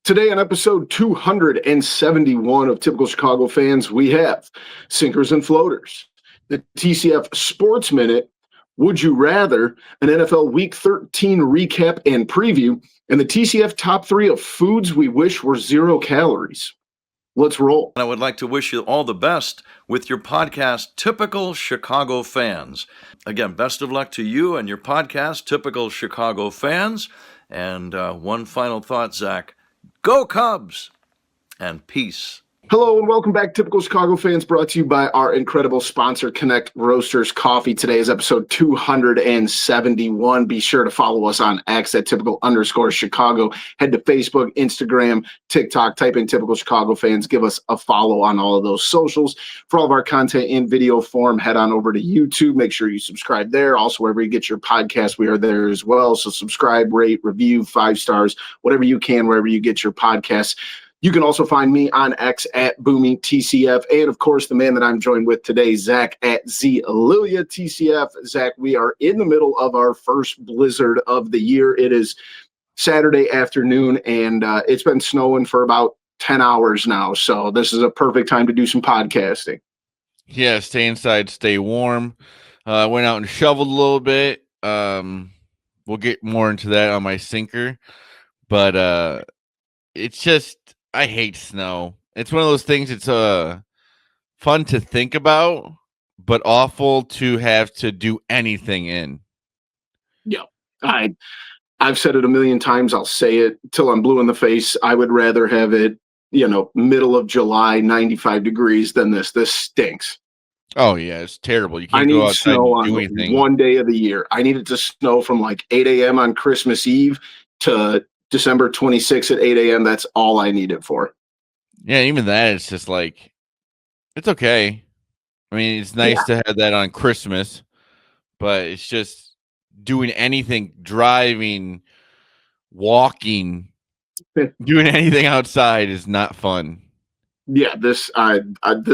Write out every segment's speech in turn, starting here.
Today on episode 271 of Typical Chicago Fans, we have Sinkers and Floaters, the TCF Sports Minute, Would You Rather, an NFL Week 13 recap and preview, and the TCF top 3 of foods we wish were 0 calories. Let's roll. I would like to wish you all the best with your podcast, Typical Chicago Fans. Again, best of luck to you and your podcast, Typical Chicago Fans. And one final thought, Zach. Go Cubs! And peace. Hello and welcome back, Typical Chicago Fans, brought to you by our incredible sponsor, Connect Roasters Coffee. Today is episode 271. Be sure to follow us on X at typical_Chicago. Head to Facebook, Instagram, TikTok, type in Typical Chicago Fans. Give us a follow on all of those socials. For all of our content in video form, head on over to YouTube. Make sure you subscribe there. Also, wherever you get your podcast, we are there as well. So subscribe, rate, review, 5 stars, whatever you can, wherever you get your podcasts. You can also find me on X at BoomingTCF. And, of course, the man that I'm joined with today, Zach at ZLiliaTCF. Zach, we are in the middle of our first blizzard of the year. It is Saturday afternoon, and it's been snowing for about 10 hours now. So this is a perfect time to do some podcasting. Yeah, stay inside, stay warm. Went out and shoveled a little bit. We'll get more into that on my sinker. But it's just... I hate snow. It's one of those things. It's fun to think about, but awful to have to do anything in. Yeah, I've said it a million times. I'll say it till I'm blue in the face. I would rather have it, middle of July, 95 degrees than this. This stinks. Oh yeah, it's terrible. You can't I go need outside snow and do on anything. one day of the year. I need it to snow from like 8 a.m. on Christmas Eve to December 26th at 8 a.m. That's all I need it for. Yeah, even that, it's just like, it's okay. I mean, it's nice to have that on Christmas, but it's just doing anything, driving, walking, doing anything outside is not fun. Yeah, this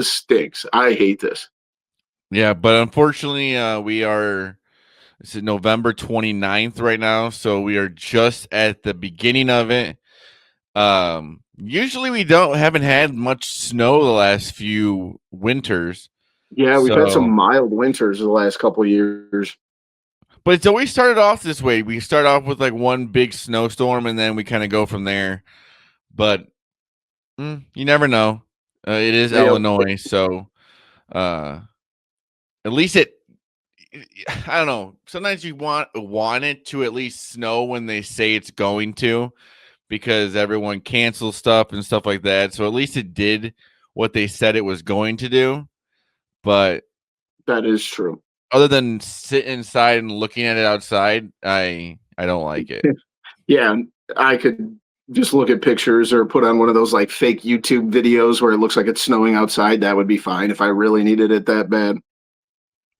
stinks. I hate this. Yeah, but unfortunately, we are... It's November 29th right now, so we are just at the beginning of it. Usually we haven't had much snow the last few winters. Yeah, we've had some mild winters the last couple of years. But it's always started off this way. We start off with like one big snowstorm, and then we kind of go from there. But you never know. It is Illinois, so at least I don't know. Sometimes you want it to at least snow when they say it's going to, because everyone cancels stuff and stuff like that. So at least it did what they said it was going to do. But that is true. Other than sitting inside and looking at it outside, I don't like it. Yeah, I could just look at pictures or put on one of those like fake YouTube videos where it looks like it's snowing outside. That would be fine if I really needed it that bad.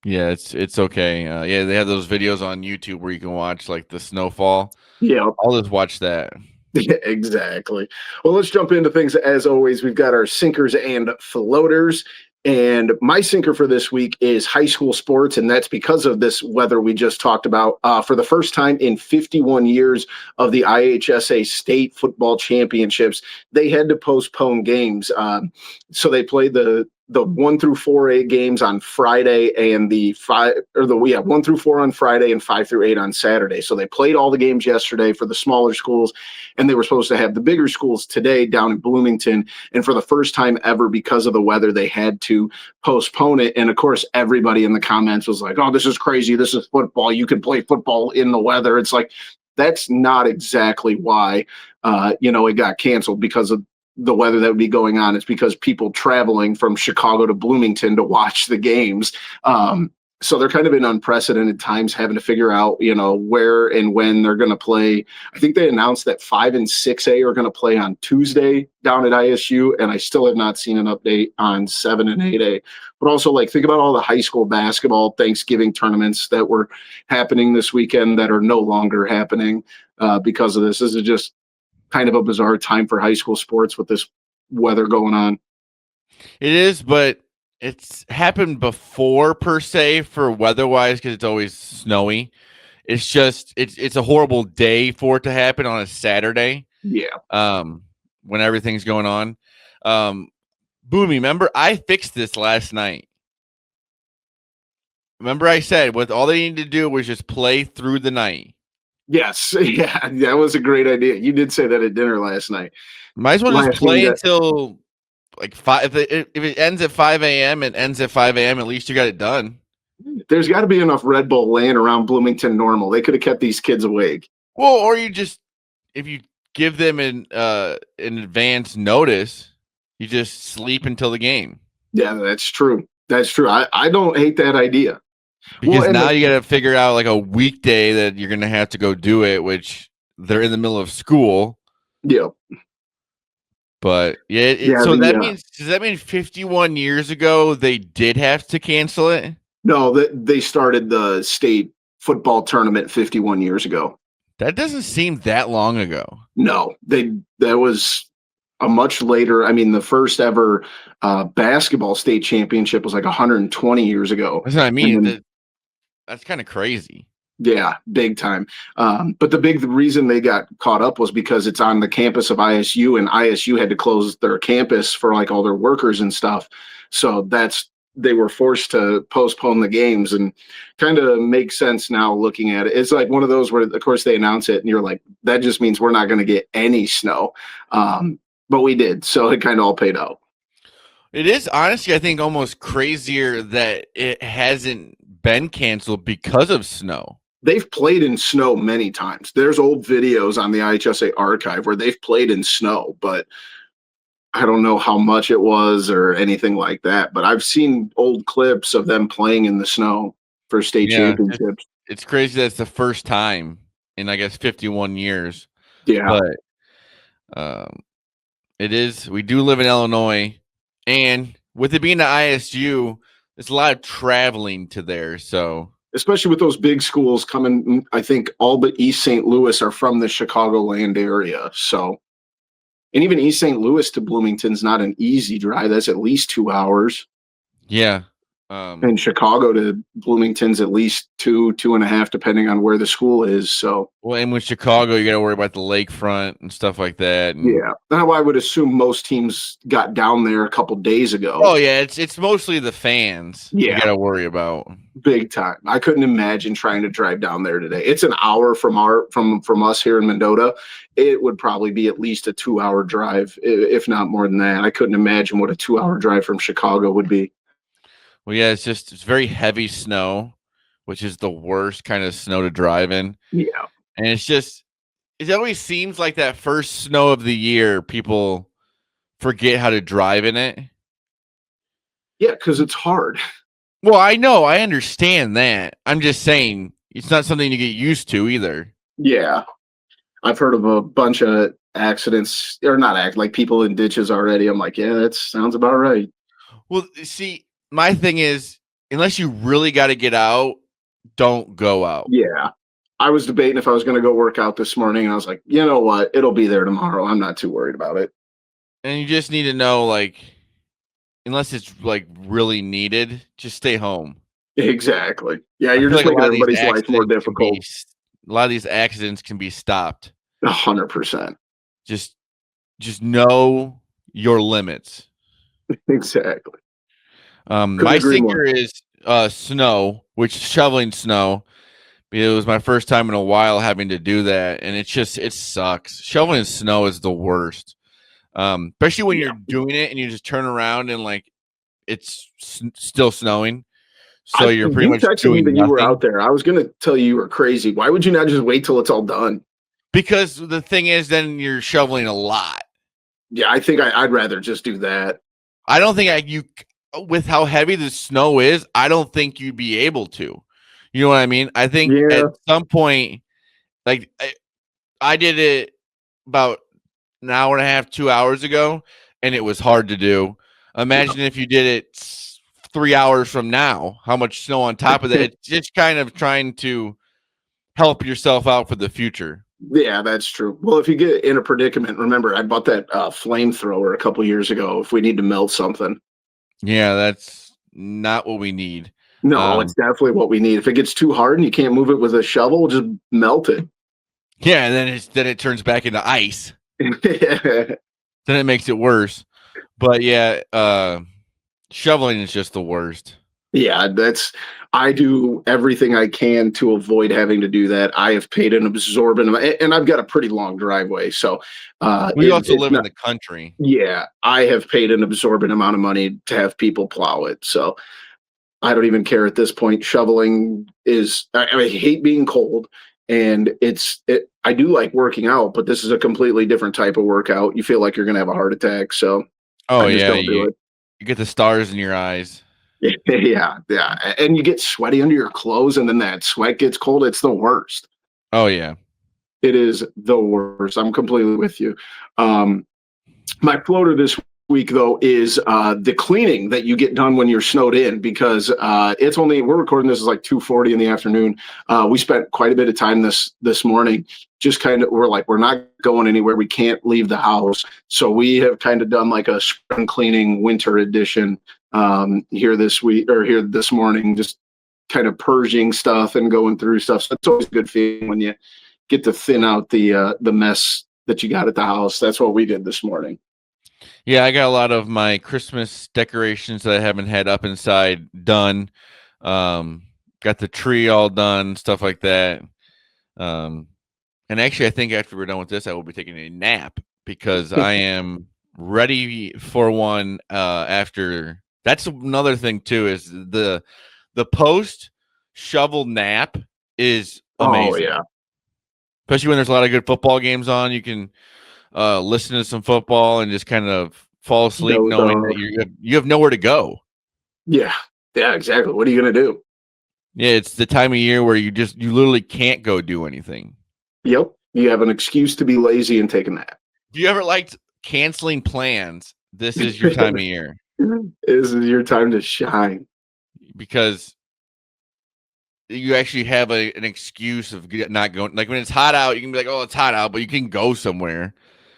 Yeah, it's okay. Yeah, they have those videos on YouTube where you can watch like the snowfall. Yeah, I'll just watch that. Yeah, exactly. Well, let's jump into things. As always, we've got our sinkers and floaters. And my sinker for this week is high school sports, and that's because of this weather we just talked about. For the first time in 51 years of the IHSA state football championships, they had to postpone games. So they played the 1 through 4A games on Friday, and the 1 through 4 on Friday and 5 through 8 on Saturday. So they played all the games yesterday for the smaller schools, and they were supposed to have the bigger schools today down in Bloomington. And for the first time ever, because of the weather, they had to postpone it. And of course, everybody in the comments was like, "Oh, this is crazy. This is football. You can play football in the weather." It's like, that's not exactly why, it got canceled because of the weather that would be going on. It's because people traveling from Chicago to Bloomington to watch the games. So they're kind of in unprecedented times having to figure out, where and when they're going to play. I think they announced that 5 and 6A are going to play on Tuesday down at ISU, and I still have not seen an update on 7 and 8A. But also, think about all the high school basketball Thanksgiving tournaments that were happening this weekend that are no longer happening because of this. This is just kind of a bizarre time for high school sports with this weather going on. It is, but it's happened before per se for weather-wise because it's always snowy. It's just it's a horrible day for it to happen on a Saturday. Yeah. when everything's going on. Boomy, remember I fixed this last night. Remember I said what all they needed to do was just play through the night. Yes, yeah, that was a great idea. You did say that at dinner last night. Might as well just Last game play that until like 5. If it ends at 5 a.m., it ends at 5 a.m. At least you got it done. there's got to be enough Red Bull laying around Bloomington normal. They could have kept these kids awake. Well, or you just if you give them an advance notice, you just sleep until the game. Yeah, that's true. That's true. I don't hate that idea. Because Well, now you got to figure out like a weekday that you're going to have to go do it, which they're in the middle of school. yeah, But yeah, yeah. so that means does that mean 51 years ago they did have to cancel it? No, they started the state football tournament 51 years ago. That doesn't seem that long ago. No, that was a much later. I mean, the first ever basketball state championship was like 120 years ago. That's what I mean. Then, That's kind of crazy. yeah, big time. But the big reason they got caught up was because it's on the campus of ISU, and ISU had to close their campus for like all their workers and stuff. So they were forced to postpone the games, and kind of makes sense now looking at it. It's like one of those where, of course, they announce it and you're like, that just means we're not going to get any snow. But we did. So it kind of all paid out. It is honestly, I think, almost crazier that it hasn't been canceled because of snow. They've played in snow many times. There's old videos on the IHSA archive where they've played in snow, but I don't know how much it was or anything like that. But I've seen old clips of them playing in the snow for state championships. It's crazy that it's the first time in, I guess, 51 years. Yeah. But it is. We do live in Illinois, and with it being the ISU, it's a lot of traveling to there. So, especially with those big schools coming, I think all but East St. Louis are from the Chicagoland area. So, and even East St. Louis to Bloomington's not an easy drive. That's at least 2 hours. Yeah. And Chicago to Bloomington's at least 2.5, depending on where the school is. So, well, and with Chicago, you got to worry about the lakefront and stuff like that. And, yeah, now I would assume most teams got down there a couple days ago. Oh yeah, it's mostly the fans. Yeah, you got to worry about big time. I couldn't imagine trying to drive down there today. It's an hour from us here in Mendota. It would probably be at least a 2-hour drive, if not more than that. I couldn't imagine what a 2-hour drive from Chicago would be. Well, yeah, it's very heavy snow, which is the worst kind of snow to drive in. Yeah. And it always seems like that first snow of the year, people forget how to drive in it. Yeah, because it's hard. Well, I know, I understand that. I'm just saying it's not something you get used to either. Yeah. I've heard of a bunch of accidents, or not like people in ditches already. I'm like, yeah, that sounds about right. Well, see, my thing is, unless you really got to get out, don't go out. Yeah. I was debating if I was going to go work out this morning, and I was like, you know what? It'll be there tomorrow. I'm not too worried about it. And you just need to know, like, unless it's like really needed, just stay home. Exactly. Yeah, you're just making everybody's life more difficult. A lot of these accidents can be stopped. 100%. Just know your limits. Exactly. My sinker is snow, which is shoveling snow. It was my first time in a while having to do that, and it sucks. Shoveling snow is the worst, especially when you're doing it and you just turn around and like it's still snowing. So you're pretty much doing nothing. You were out there. I was going to tell you were crazy. Why would you not just wait till it's all done? Because the thing is, then you're shoveling a lot. Yeah, I think I'd rather just do that. I don't think with how heavy the snow is, I don't think you'd be able to. You know what I mean? I think at some point, like I did it about an hour and a half, 2 hours ago, and it was hard to do. Imagine if you did it 3 hours from now, how much snow on top of that. It's just kind of trying to help yourself out for the future. Yeah, that's true. Well, if you get in a predicament, remember, I bought that flamethrower a couple years ago if we need to melt something. Yeah, that's not what we need. No, it's definitely what we need. If it gets too hard and you can't move it with a shovel, just melt it. Yeah, and then it turns back into ice. then it makes it worse. But yeah, shoveling is just the worst. Yeah, I do everything I can to avoid having to do that. I have paid an absorbent amount, and I've got a pretty long driveway, so We also it's live in not. the country. Yeah, I have paid an absorbent amount of money to have people plow it, so I don't even care at this point. Shoveling is. I hate being cold, and I do like working out, but this is a completely different type of workout. You feel like you're gonna have a heart attack, so Oh I just yeah, don't do it. you get the stars in your eyes. Yeah, yeah, and you get sweaty under your clothes, and then that sweat gets cold. It's the worst. Oh yeah. It is the worst. I'm completely with you. Um, my floater this week though is the cleaning that you get done when you're snowed in, because we're recording this is like 2:40 in the afternoon. We spent quite a bit of time this morning. Just kind of, we're not going anywhere. We can't leave the house, so we have kind of done like a spring cleaning winter edition here this week, or here this morning, just kind of purging stuff and going through stuff. So it's always a good feeling when you get to thin out the mess that you got at the house. That's what we did this morning. Yeah, I got a lot of my Christmas decorations that I haven't had up inside done. Got the tree all done, stuff like that. And actually, I think after we're done with this, I will be taking a nap because I am ready for one. After that's another thing too, is the post shovel nap is Oh amazing, yeah, especially when there's a lot of good football games on. You can listen to some football and just kind of fall asleep doze knowing that off. you have nowhere to go. Yeah, yeah, exactly. What are you gonna do? Yeah, it's the time of year where you literally can't go do anything. Yep, you have an excuse to be lazy and take a nap. If you ever liked canceling plans, this is your time of year This is your time to shine. because you actually have an excuse of not going. Like when it's hot out, you can be like, "Oh, it's hot out," but you can go somewhere.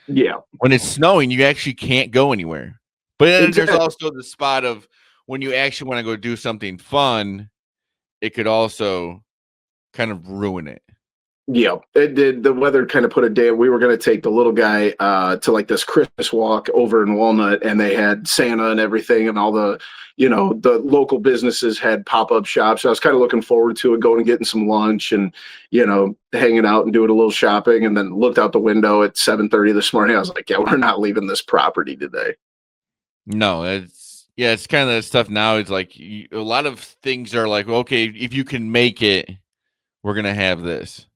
Yeah, When it's snowing, you actually can't go anywhere. But then there's exactly. also the spot of when you actually want to go do something fun, it could also kind of ruin it. Yeah, it did. The weather kind of put a day. We were going to take the little guy to like this Christmas walk over in Walnut, and they had Santa and everything, and all the local businesses had pop up shops. So I was kind of looking forward to it, going and getting some lunch, and hanging out and doing a little shopping. And then looked out the window at 7:30 this morning. I was like, yeah, we're not leaving this property today. No, it's kind of that stuff now. It's like a lot of things are like, okay, if you can make it, we're gonna have this.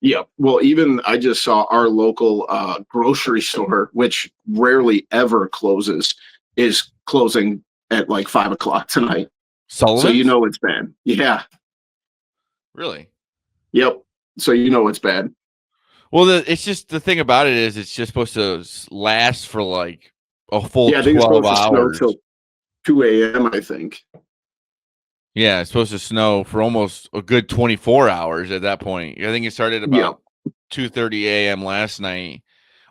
Yeah. Well, even I just saw our local grocery store, which rarely ever closes, is closing at like 5 o'clock tonight. So Sullivan's? it's bad. Yeah. Really? Yep. So it's bad. Well, it's just the thing about it is it's just supposed to last for like a full Yeah, I think it's 12 supposed to snow hours. till 2 a.m., I think. Yeah, it's supposed to snow for almost a good 24 hours at that point. I think it started Yeah. about 2:30 a.m. last night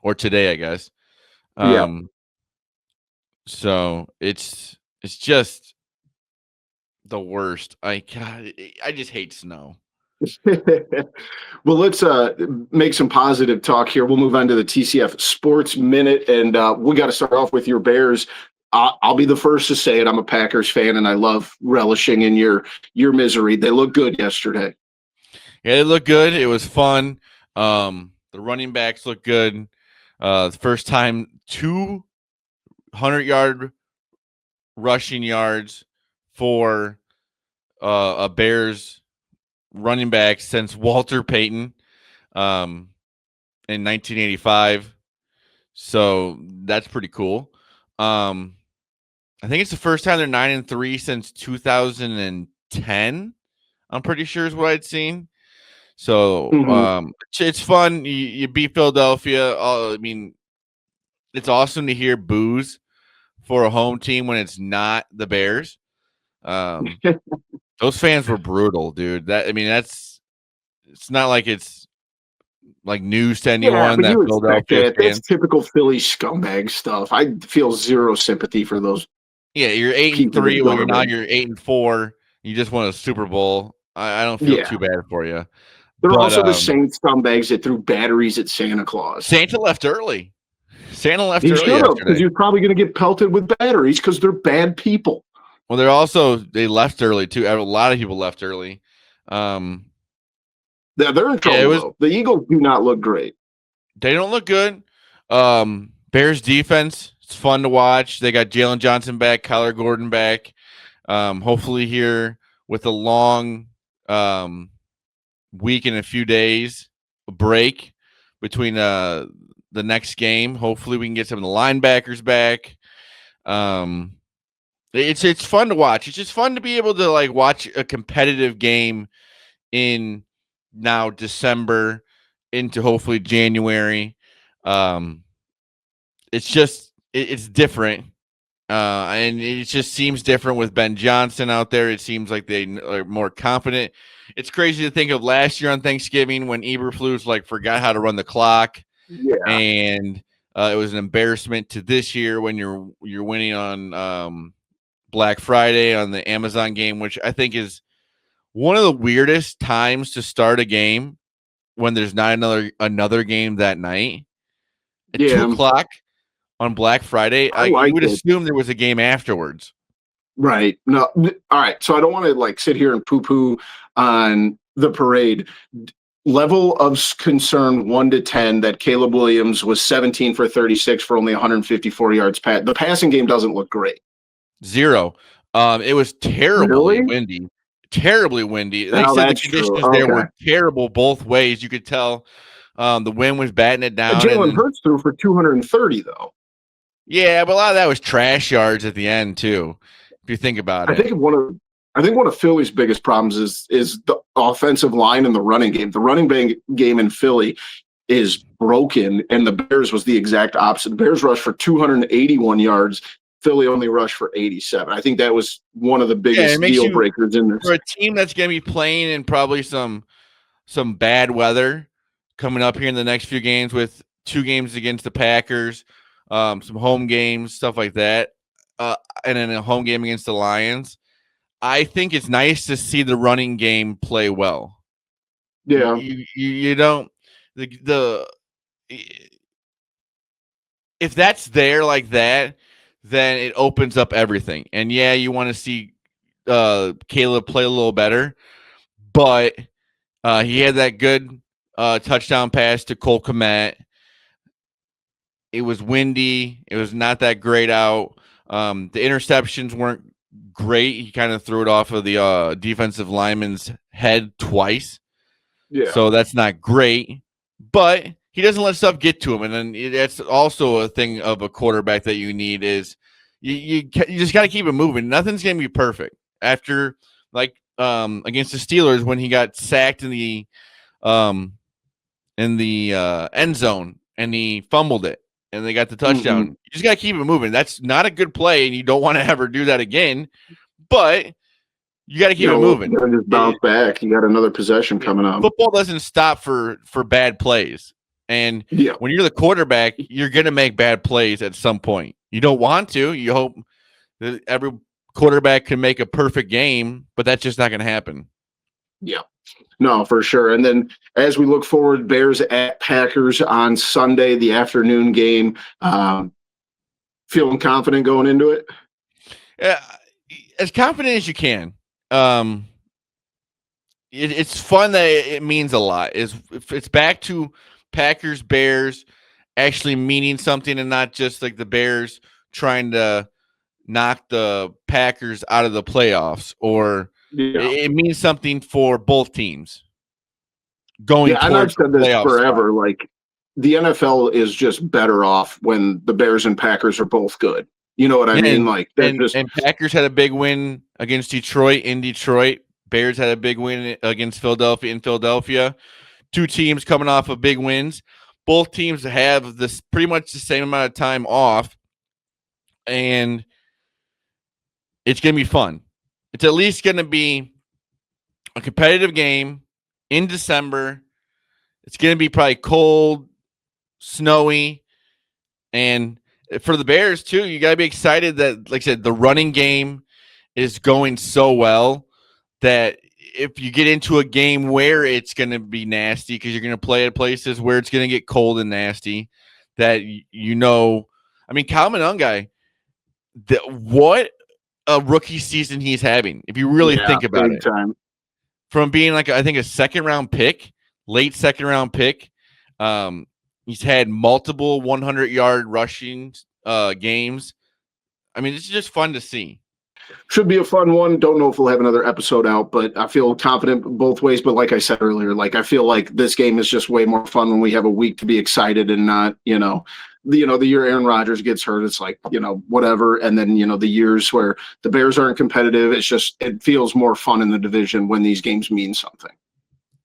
or today, I guess. Yeah. So it's just the worst. I just hate snow. Well, let's make some positive talk here. We'll move on to the TCF Sports Minute, and we got to start off with your Bears. I'll be the first to say it. I'm a Packers fan, and I love relishing in your misery. They look good yesterday. Yeah, it looked good. It was fun. The running backs look good. The first time 200-yard rushing yards for a Bears running back since Walter Payton in 1985. So that's pretty cool. I think it's the first time they're 9-3 since 2010. I'm pretty sure is what I'd seen. So Mm-hmm. it's fun. You beat Philadelphia. I mean, it's awesome to hear boos for a home team when it's not the Bears. Those fans were brutal, dude. It's not like it's like news to Yeah, anyone but that you expect Philadelphia that. That's fans. typical Philly scumbag stuff. I feel zero sympathy for those Yeah, you're eight and people that three. Well, you're not. garbage. You're 8-4. You just won a Super Bowl. I don't feel Yeah. too bad for you, They're but also the same scumbags that threw batteries at Santa Claus. Santa left early. Santa left He early should have, because yesterday. he was probably going to get pelted with batteries because they're bad people. Well, they left early too. A lot of people left early. They're in trouble, though. The Eagles do not look great. They don't look good. Bears defense, it's fun to watch. They got Jalen Johnson back, Kyler Gordon back. Hopefully here with a long week and a few days break between the next game. Hopefully we can get some of the linebackers back. It's fun to watch. It's just fun to be able to like watch a competitive game in now December into hopefully January. It's different. And it just seems different with Ben Johnson out there. It seems like they are more confident. It's crazy to think of last year on Thanksgiving when Eberflus like forgot how to run the clock, and it was an embarrassment to this year when you're winning on Black Friday on the Amazon game, which I think is one of the weirdest times to start a game when there's not another game that night at 2:00 on Black Friday. You would assume there was a game afterwards. Right. No. All right. So I don't want to like sit here and poo-poo on the parade. Level of concern 1 to 10 that Caleb Williams was 17 for 36 for only 154 yards. The passing game doesn't look great. 0. It was terribly windy. Terribly windy. They said the conditions there were terrible both ways. You could tell the wind was batting it down. Jalen Hurts threw for 230 though. Yeah, but a lot of that was trash yards at the end too. If you think about it, I think one of Philly's biggest problems is the offensive line and the running game. The running game in Philly is broken, and the Bears was the exact opposite. The Bears rushed for 281 yards. Philly only rushed for 87. I think that was one of the biggest deal breakers in this. For a team that's going to be playing in probably some bad weather coming up here in the next few games, with 2 games against the Packers, some home games, stuff like that, and then a home game against the Lions. I think it's nice to see the running game play well. Yeah, you don't if that's there like that, then it opens up everything. And yeah, you want to see Caleb play a little better, but he had that good touchdown pass to Cole Kmet. It was windy. It was not that great out. The interceptions weren't great. He kind of threw it off of the defensive lineman's head twice. Yeah. So that's not great, but he doesn't let stuff get to him. And then that's also a thing of a quarterback that you need is you just got to keep it moving. Nothing's going to be perfect. After like against the Steelers when he got sacked in the end zone and he fumbled it and they got the touchdown. You just got to keep it moving. That's not a good play, and you don't want to ever do that again. But you got to keep it moving. You got to just bounce back. You got another possession coming up. Football doesn't stop for bad plays. And when you're the quarterback, you're going to make bad plays at some point. You don't want to. You hope that every quarterback can make a perfect game, but that's just not going to happen. Yeah. No, for sure. And then as we look forward, Bears at Packers on Sunday, the afternoon game. Feeling confident going into it? As confident as you can. It's fun that it means a lot. It's back to Packers Bears actually meaning something, and not just like the Bears trying to knock the Packers out of the playoffs, or it means something for both teams going towards and I've said this forever. Spot. Like the NFL is just better off when the Bears and Packers are both good. You know what I mean? Like and Packers had a big win against Detroit in Detroit. Bears had a big win against Philadelphia in Philadelphia. 2 teams coming off of big wins. Both teams have this pretty much the same amount of time off, and it's going to be fun. It's at least going to be a competitive game in December. It's going to be probably cold, snowy, and for the Bears too, you got to be excited that, like I said, the running game is going so well that if you get into a game where it's going to be nasty because you're going to play at places where it's going to get cold and nasty, that I mean, Kyle Monangai, what a rookie season he's having. If you really Yeah, think about big it, time. from being like I think a late second round pick, he's had multiple 100-yard rushing games. I mean, it's just fun to see. Should be a fun one. Don't know if we'll have another episode out, but I feel confident both ways. But like I said earlier, like I feel like this game is just way more fun when we have a week to be excited and not, the year Aaron Rodgers gets hurt, it's like, whatever. And then, the years where the Bears aren't competitive, it feels more fun in the division when these games mean something.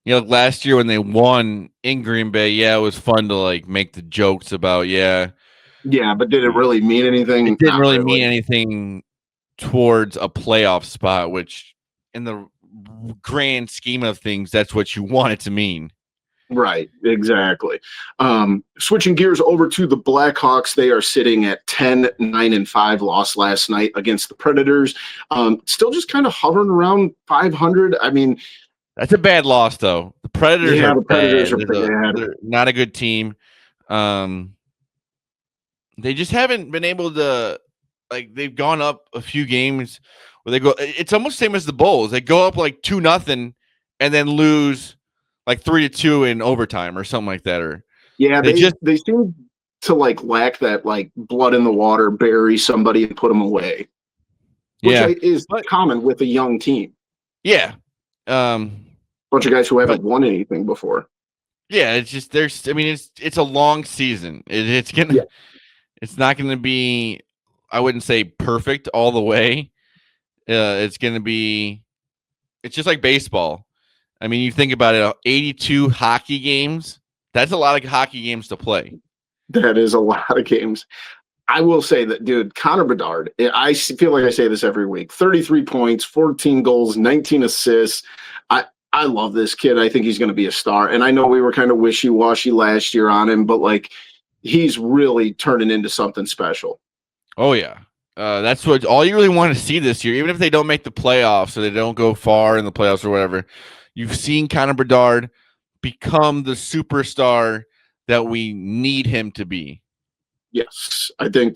Last year when they won in Green Bay, it was fun to like make the jokes about, Yeah, but did it really mean anything? it didn't Not really mean anything towards a playoff spot, which in the grand scheme of things, that's what you want it to mean. Right, exactly. Switching gears over to the Blackhawks, they are sitting at 10-9-5, lost last night against the Predators. Still just kind of hovering around 500. I mean, that's a bad loss, though. The Predators are the Predators bad. are bad. They're not a good team. They just haven't been able to, like, they've gone up a few games where they go. It's almost the same as the Bulls. They go up like 2-0 and then lose like 3-2 in overtime or something like that. Or they seem to like lack that like blood in the water, bury somebody and put them away, which is common with a young team. Yeah. Bunch of guys who haven't won anything before. Yeah, it's just it's a long season. It's not gonna be, I wouldn't say perfect all the way. It's just like baseball. I mean, you think about it, 82 hockey games. That's a lot of hockey games to play. That is a lot of games. I will say that, dude, Connor Bedard, I feel like I say this every week, 33 points, 14 goals, 19 assists. I love this kid. I think he's going to be a star. And I know we were kind of wishy-washy last year on him, but like he's really turning into something special. Oh, yeah. That's what all you really want to see this year, even if they don't make the playoffs or they don't go far in the playoffs or whatever. You've seen Connor Bedard become the superstar that we need him to be. Yes, I think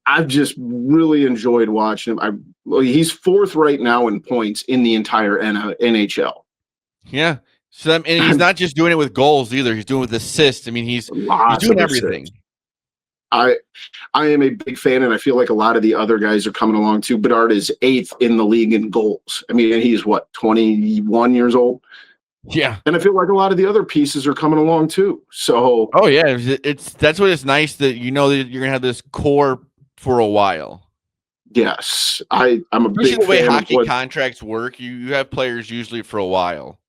I've just really enjoyed watching him. He's fourth right now in points in the entire NHL. Yeah. So and he's not just doing it with goals either. He's doing it with assists. I mean, he's doing everything. Assists. I am a big fan, and I feel like a lot of the other guys are coming along too. Bedard is 8th in the league in goals. I mean, he's what, 21 years old? Yeah. And I feel like a lot of the other pieces are coming along too. So that's what it's nice that that you're gonna have this core for a while. Yes. I'm a big the way fan hockey of contracts work. You have players usually for a while.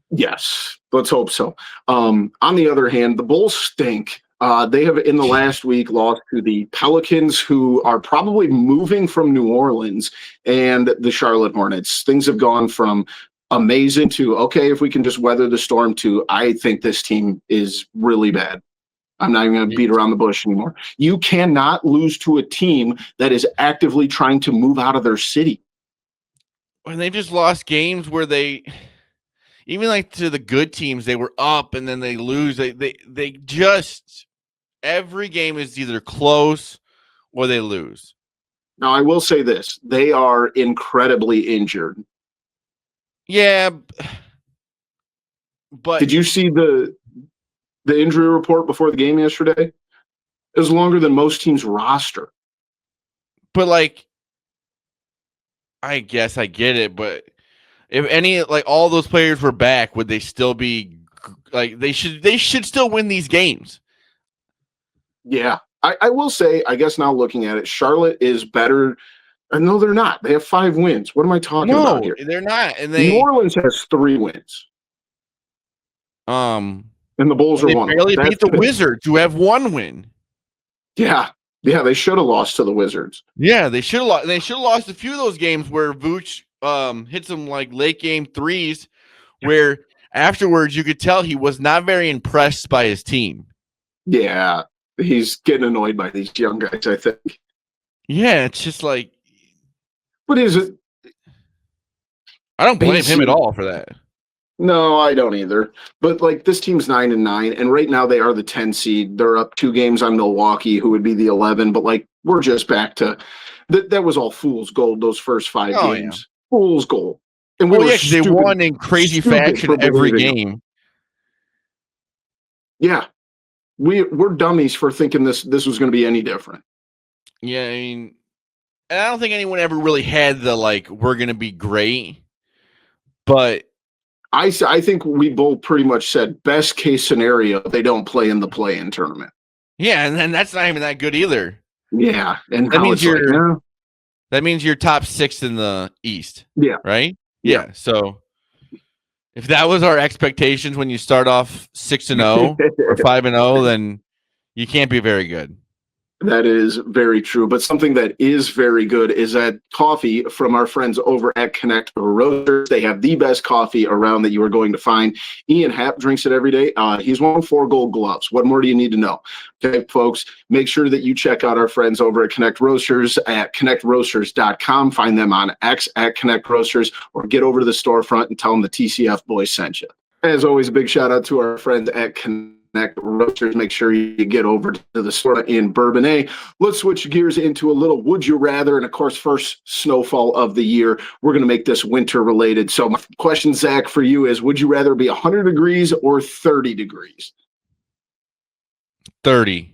Yes, let's hope so. On the other hand, the Bulls stink. They have in the last week lost to the Pelicans, who are probably moving from New Orleans, and the Charlotte Hornets. Things have gone from amazing to, okay, if we can just weather the storm, to I think this team is really bad. I'm not even going to beat around the bush anymore. You cannot lose to a team that is actively trying to move out of their city. When they've just lost games where they, even like to the good teams, they were up and then they lose. They just, every game is either close or they lose. Now, I will say this. They are incredibly injured. Yeah. But did you see the injury report before the game yesterday? It was longer than most teams' roster. But like, I guess I get it, but if any, like all those players were back, would they still be like they should still win these games? Yeah. I will say, I guess now looking at it, Charlotte is better. No, they're not. They have 5 wins. What am I talking about here? They're not. And New Orleans has 3 wins. And the Bulls are one. They barely beat the Wizards, who have 1 win. Yeah. Yeah, they should have lost to the Wizards. Yeah, they should have lost. They should have lost a few of those games where Vooch hit some like late game threes, where afterwards you could tell he was not very impressed by his team. Yeah, he's getting annoyed by these young guys, I think. Yeah, it's just like, what is it? I don't blame him at all for that. No, I don't either. But like this team's 9-9, and right now they are the 10 seed. They're up 2 games on Milwaukee, who would be the 11. But like we're just back to that was all fool's gold, those first five Oh yeah. games. Fool's gold. And we Well, were yeah, because they stupid, won in crazy stupid fashion for every believing them. game. Yeah. We're dummies for thinking this was going to be any different. Yeah, I mean, and I don't think anyone ever really had the like we're gonna be great, but I think we both pretty much said best case scenario they don't play in the play-in tournament. yeah, and then that's not even that good either. Yeah, and That now means it's like, no, that means you're top 6 in the East. yeah, Right? yeah. Yeah. So if that was our expectations when you start off 6-0 or 5-0, then you can't be very good. That is very true. But something that is very good is that coffee from our friends over at Connect Roasters. They have the best coffee around that you are going to find. Ian Happ drinks it every day. He's won 4 gold gloves. What more do you need to know? Okay, folks, make sure that you check out our friends over at Connect Roasters at connectroasters.com. Find them on X at Connect Roasters, or get over to the storefront and tell them the TCF boys sent you. As always, a big shout out to our friends at Connect Roasters. Make sure you get over to the store in Bourbonnais. Let's switch gears into a little would you rather, and of course, first snowfall of the year. We're going to make this winter related. So my question, Zach, for you is: would you rather be 100 degrees or 30 degrees? 30.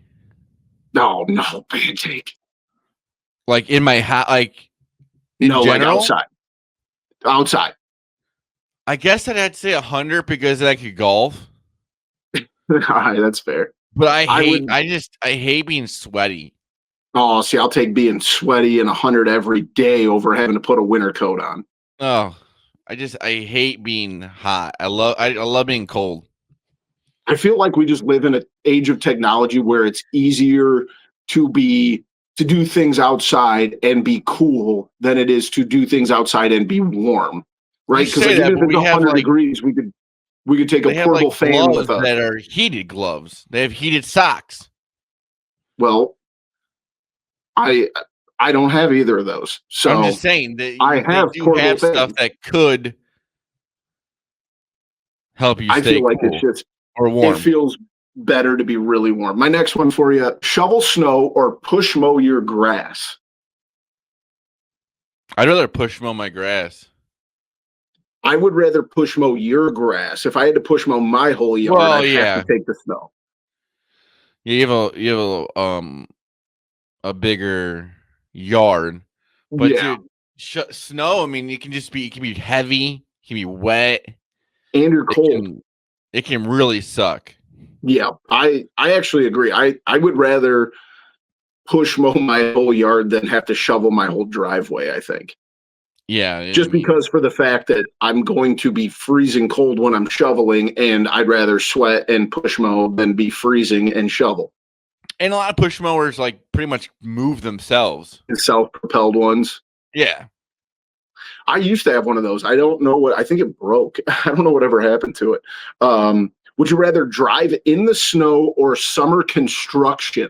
No, bad take. Like in my house, like in No, like general, outside. Outside. I guess I'd say 100 because I could golf. All right, that's fair. But I would. hate being sweaty. Oh, see, I'll take being sweaty and 100 every day over having to put a winter coat on. Oh, I hate being hot. I love being cold. I feel like we just live in an age of technology where it's easier to do things outside and be cool than it is to do things outside and be warm, right? Because like, even if it's 100 degrees, we could take a portable fan with us that are heated gloves. They have heated socks. Well, I don't have either of those, so I'm just saying that I have stuff that could help you. I stay feel like cool it's just or warm. It feels better to be really warm. My next one for you: shovel snow or push mow your grass. I'd rather push mow my grass. I would rather push mow your grass. If I had to push mow my whole yard, I'd have to take the snow. Yeah, you have a bigger yard, but yeah. dude, snow. I mean, it can be heavy, it can be wet, and you're cold. It can really suck. Yeah, I actually agree. I would rather push mow my whole yard than have to shovel my whole driveway, I think. Yeah. Just because for the fact that I'm going to be freezing cold when I'm shoveling, and I'd rather sweat and push mow than be freezing and shovel. And a lot of push mowers like pretty much move themselves. And self-propelled ones. Yeah. I used to have one of those. I don't know I think it broke. I don't know whatever happened to it. Would you rather drive in the snow or summer construction?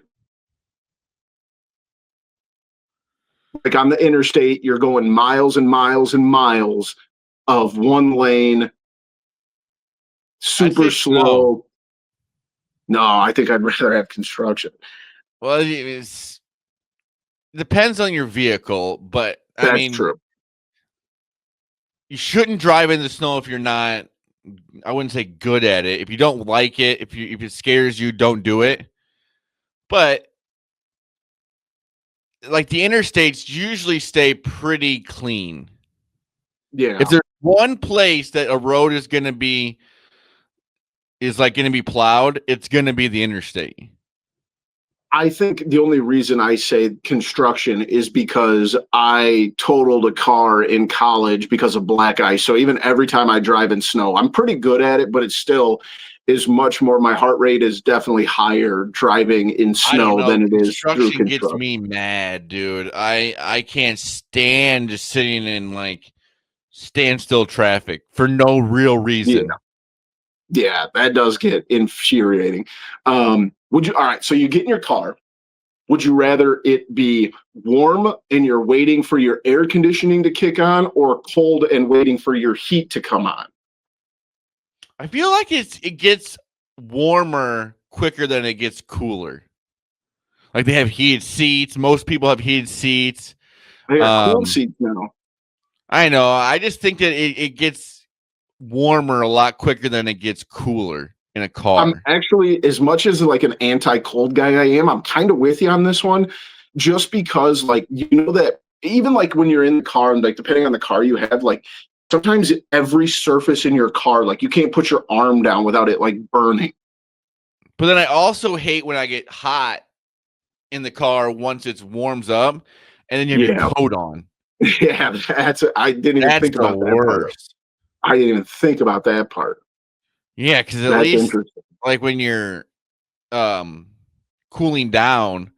Like on the interstate, you're going miles and miles and miles of one lane, super slow. Snow. No, I think I'd rather have construction. Well, it depends on your vehicle, but That's true. You shouldn't drive in the snow if you're not, I wouldn't say good at it. If you don't like it, if it scares you, don't do it. But like the interstates usually stay pretty clean. Yeah. If there's one place that a road is going to be plowed, it's going to be the interstate. I think the only reason I say construction is because I totaled a car in college because of black ice. So even every time I drive in snow, I'm pretty good at it, but it still is much more. My heart rate is definitely higher driving in snow than it is through construction. Gets me mad, dude. I can't stand just sitting in like standstill traffic for no real reason. Yeah, that does get infuriating. All right, so you get in your car. Would you rather it be warm and you're waiting for your air conditioning to kick on, or cold and waiting for your heat to come on? I feel like it gets warmer quicker than it gets cooler. Like they have heated seats. Most people have heated seats. They got cool seats now. I know. I just think that it gets warmer a lot quicker than it gets cooler in a car. I'm actually, as much as like an anti-cold guy I am, I'm kind of with you on this one, just because like that even like when you're in the car and like depending on the car you have, like sometimes every surface in your car, like you can't put your arm down without it like burning. But then I also hate when I get hot in the car once it warms up, and then you have your coat on. Yeah, I didn't even think about that part. I didn't even think about that part. Yeah, because at least like when you're cooling down,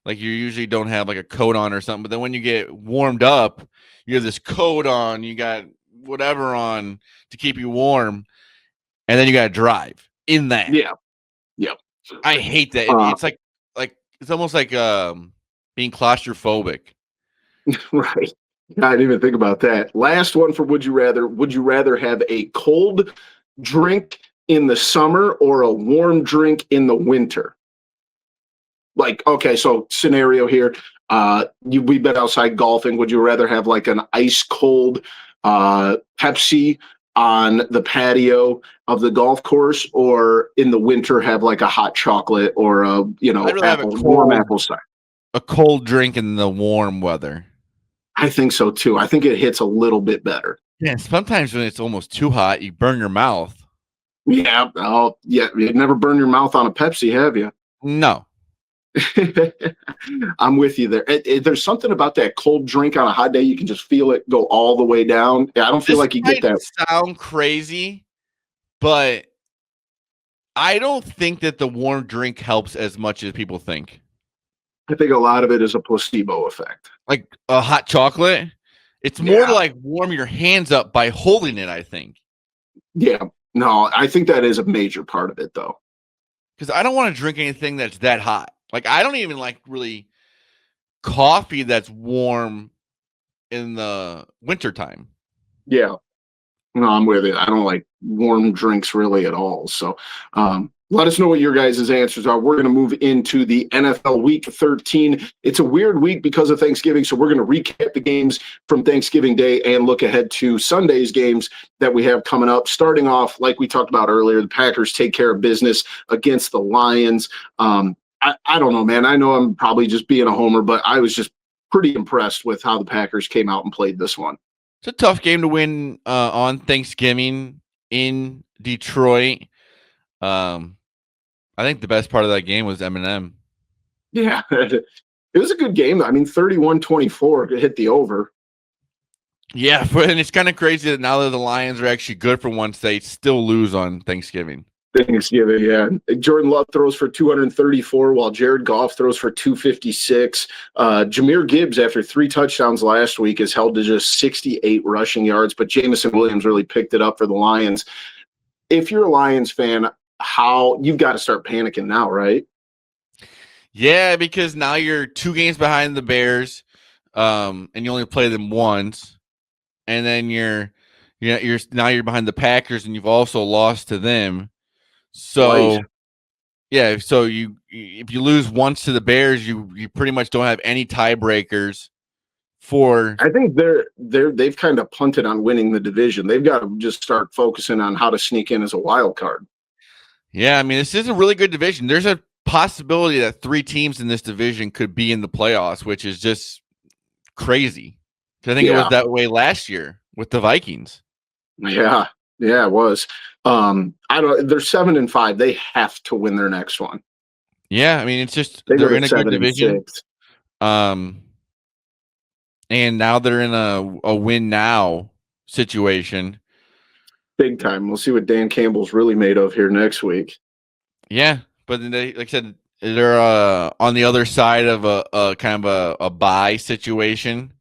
like you usually don't have like a coat on or something. But then when you get warmed up, you have this coat on, you got whatever on to keep you warm, and then you got to drive in that. Yeah, yep. I hate that. It's like it's almost like being claustrophobic. Right. I didn't even think about that. Last one for Would You Rather. Would you rather have a cold drink in the summer or a warm drink in the winter? Like, okay, so scenario here. We've been outside golfing. Would you rather have like an ice cold Pepsi on the patio of the golf course, or in the winter have like a hot chocolate or a warm apple cider? A cold drink in the warm weather. I think so too. I think it hits a little bit better. Yeah, sometimes when it's almost too hot, you burn your mouth. Yeah. Oh, yeah. You've never burned your mouth on a Pepsi, have you? No. I'm with you there. There's something about that cold drink on a hot day. You can just feel it go all the way down. I don't feel like you get that. Sound crazy, but I don't think that the warm drink helps as much as people think. I think a lot of it is a placebo effect. Like a hot chocolate, it's more like warm your hands up by holding it, I think. Yeah. No, I think that is a major part of it, though. Because I don't want to drink anything that's that hot. Like, I don't even like really coffee that's warm in the wintertime. Yeah. No, I'm with it. I don't like warm drinks really at all. So let us know what your guys' answers are. We're going to move into the NFL Week 13. It's a weird week because of Thanksgiving, so we're going to recap the games from Thanksgiving Day and look ahead to Sunday's games that we have coming up. Starting off, like we talked about earlier, the Packers take care of business against the Lions. I don't know, man. I know I'm probably just being a homer, but I was just pretty impressed with how the Packers came out and played this one. It's a tough game to win on Thanksgiving in Detroit. I think the best part of that game was Eminem. Yeah, it was a good game. I mean, 31-24 to hit the over. Yeah, and it's kind of crazy that now that the Lions are actually good for once, they still lose on Thanksgiving. Yeah. Jordan Love throws for 234, while Jared Goff throws for 256. Jahmyr Gibbs, after 3 touchdowns last week, is held to just 68 rushing yards, but Jameson Williams really picked it up for the Lions. If you're a Lions fan, you've got to start panicking now, right? Yeah, because now you're 2 games behind the Bears, and you only play them once, and then you're behind the Packers, and you've also lost to them. So, right. Yeah, so if you lose once to the Bears, you pretty much don't have any tiebreakers. I think they've kind of punted on winning the division. They've got to just start focusing on how to sneak in as a wild card. Yeah, I mean, this is a really good division. There's a possibility that 3 teams in this division could be in the playoffs, which is just crazy. I think it was that way last year with the Vikings. Yeah, it was. They're 7-5. They have to win their next one. Yeah, I mean, it's just they're in a good division. And now they're in a win now situation. Big time. We'll see what Dan Campbell's really made of here next week. Yeah, but then like I said, they're on the other side of a kind of a bye situation,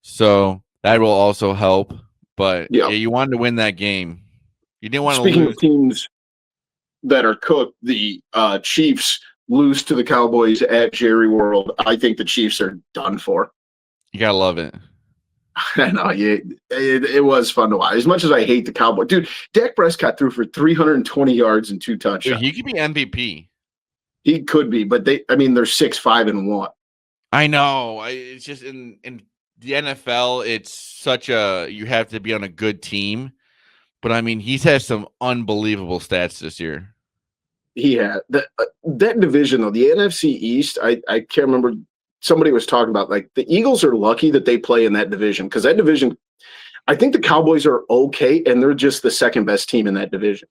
so that will also help. But yeah, you wanted to win that game. You didn't want to lose. Speaking of teams that are cooked, the Chiefs lose to the Cowboys at Jerry World. I think the Chiefs are done for. You gotta love it. I know, it was fun to watch. As much as I hate the Cowboys, dude, Dak Prescott threw for 320 yards and 2 Dude, touchdowns. he could be MVP. He could be, but they're 6-5-1. I know. It's just in the NFL, it's such a you have to be on a good team. But I mean, he's had some unbelievable stats this year. He had that division though, the NFC East. I can't remember. Somebody was talking about like the Eagles are lucky that they play in that division because that division. I think the Cowboys are okay, and they're just the second best team in that division.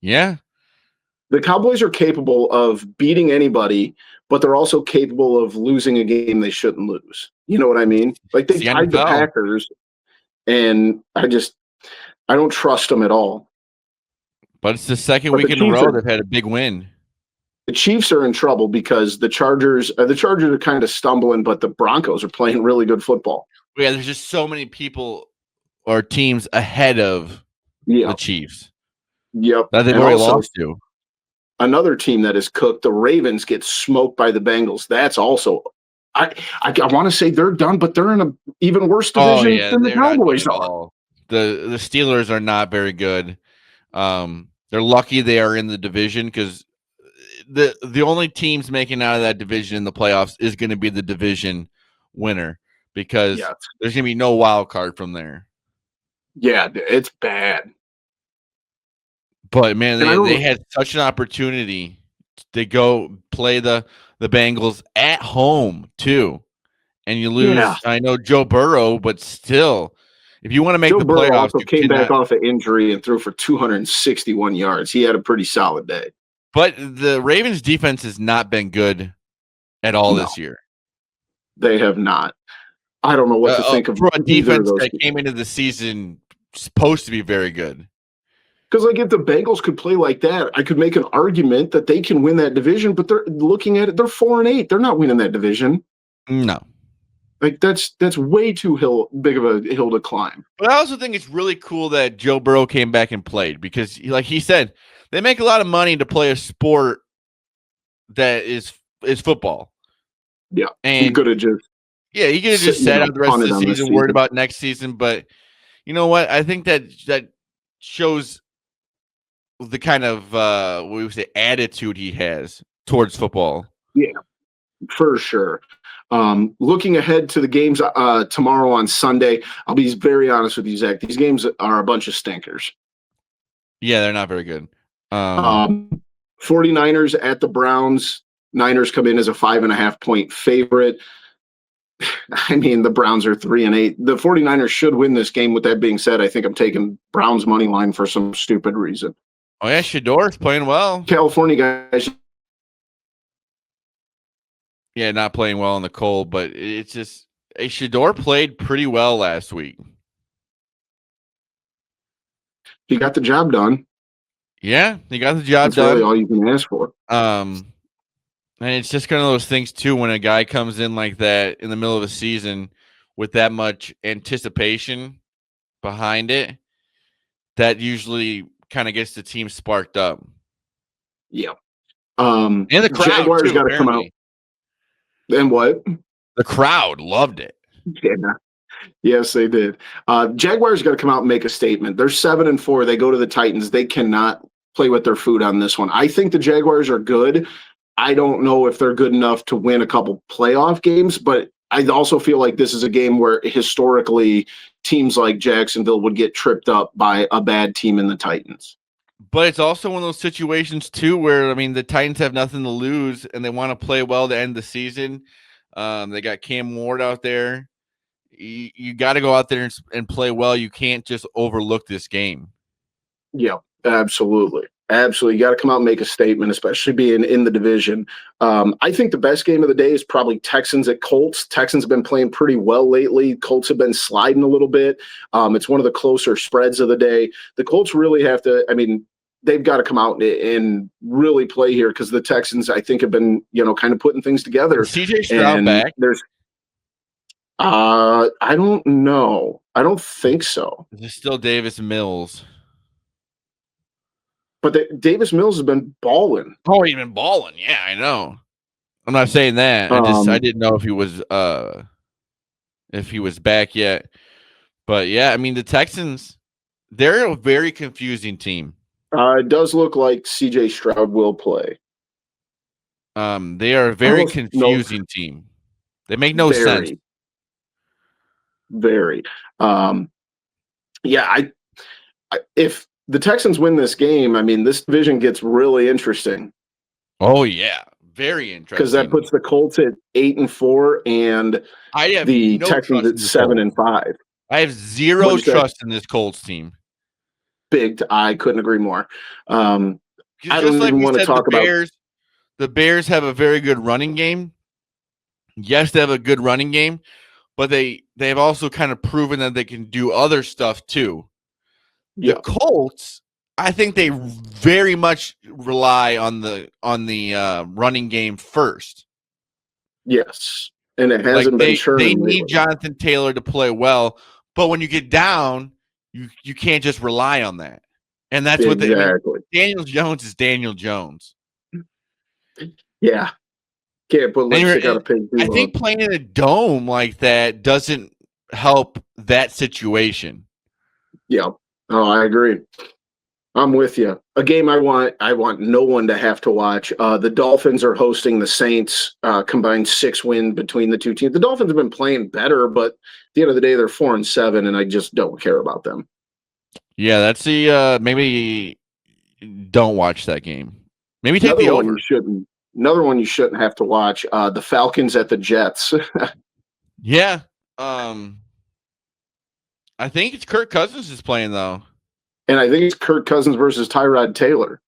Yeah. The Cowboys are capable of beating anybody, but they're also capable of losing a game they shouldn't lose. You know what I mean? Like It's they the tied the NFL. Packers, and I don't trust them at all. But it's the second But week in a row they've had a big win. the Chiefs are in trouble because the Chargers are kind of stumbling, but the Broncos are playing really good football. Yeah, there's just so many people or teams ahead of the Yeah. Chiefs Yep. that they've And already also lost to. another team that is cooked, the Ravens get smoked by the Bengals. That's also I want to say they're done, but they're in an even worse Oh division yeah, than the they're not good Cowboys at are. all. The Steelers are not very good. They're lucky they are in the division because the only teams making out of that division in the playoffs is going to be the division winner because Yeah. there's going to be no wild card from there. Yeah, it's bad. But man, And I they don't had such an opportunity to go play the Bengals at home too, and you yeah. lose. I know Joe Burrow, but still, if you want to make Joe the Burrow playoffs, also you came back cannot. off an injury and threw for 261 yards. He had a pretty solid day. But the Ravens defense has not been good at all No, this year. they have not. I don't know what to think of For a either of defense those that people. came into the season supposed to be very good. Because like if the Bengals could play like that, I could make an argument that they can win that division. But they're looking at it; they're 4-8. They're not winning that division. No. Like that's way too big of a hill to climb. But I also think it's really cool that Joe Burrow came back and played because, like he said, they make a lot of money to play a sport that is football. Yeah, he And could have just he could have just sat out the rest of punted the on this season, worried season. about next season. But you know what? I think that shows the kind of what we would say attitude he has towards football. Yeah, for sure. Looking ahead to the games tomorrow on Sunday, I'll be very honest with you, Zach. These games are a bunch of stinkers. Yeah, they're not very good. 49ers at the Browns. Niners come in as a 5.5-point favorite. I mean, the Browns are 3-8. The 49ers should win this game. With that being said, I think I'm taking Browns money line for some stupid reason. Oh yeah, Shador's playing well. California guys. Yeah, not playing well in the cold, but it's just Shador played pretty well last week. He got the job done. Yeah, he got the job That's done. really all you can ask for. And it's just kind of those things too when a guy comes in like that in the middle of a season with that much anticipation behind it, that usually kind of gets the team sparked up. Yeah. And the crowd Jaguars too, got to come out. And what? The crowd loved it. Yeah. Yes, they did. Jaguars got to come out and make a statement. They're 7-4. They go to the Titans. They cannot play with their food on this one. I think the Jaguars are good. I don't know if they're good enough to win a couple playoff games, but I also feel like this is a game where historically teams like Jacksonville would get tripped up by a bad team in the Titans. But it's also one of those situations too where I mean the Titans have nothing to lose and they want to play well to end the season. They got Cam Ward out there. You got to go out there and play well. You can't just overlook this game. Yeah, absolutely. Absolutely. You got to come out and make a statement, especially being in the division. I think the best game of the day is probably Texans at Colts. Texans have been playing pretty well lately. Colts have been sliding a little bit. It's one of the closer spreads of the day. The Colts really have to, I mean, they've got to come out and really play here because the Texans, I think, have been, kind of putting things together. Is CJ Stroud back? I don't know. I don't think so. Is it still Davis Mills? But Davis Mills has been balling. Oh, he's been balling. Yeah, I know. I'm not saying that. I didn't know if he was back yet. But yeah, I mean the Texans, they're a very confusing team. It does look like CJ Stroud will play. They are a very Almost confusing team. They make no sense. Very, very. Yeah, if the Texans win this game, I mean, this division gets really interesting Oh yeah, very because that interesting. puts the Colts at 8-4 and I have the no Texans trust at in the 7-5. I have zero Which that's trust in this Colts team. I couldn't agree more. Because I just don't like even we want to said, talk about. The Bears have a very good running game. Yes, they have a good running game, but they've also kind of proven that they can do other stuff too. The Yeah, Colts, I think they very much rely on the running game first. yes, and it Like hasn't been they churning need lately. Jonathan Taylor to play well, but when you get down, you can't just rely on that. And that's what I mean. Exactly. Daniel Jones is Daniel Jones. Yeah, can't put lipstick on a pig too I long. think playing in a dome like that doesn't help that situation. Yeah. Oh, I agree. I'm with you. A game I want no one to have to watch. The Dolphins are hosting the Saints. Combined 6 win between the two teams. The Dolphins have been playing better, but at the end of the day, they're 4-7, and I just don't care about them. Yeah, that's the maybe don't watch that game. Maybe take Another the one you over. shouldn't. Another one you shouldn't have to watch. The Falcons at the Jets, Yeah. I think it's Kirk Cousins is playing though. and I think it's Kirk Cousins versus Tyrod Taylor,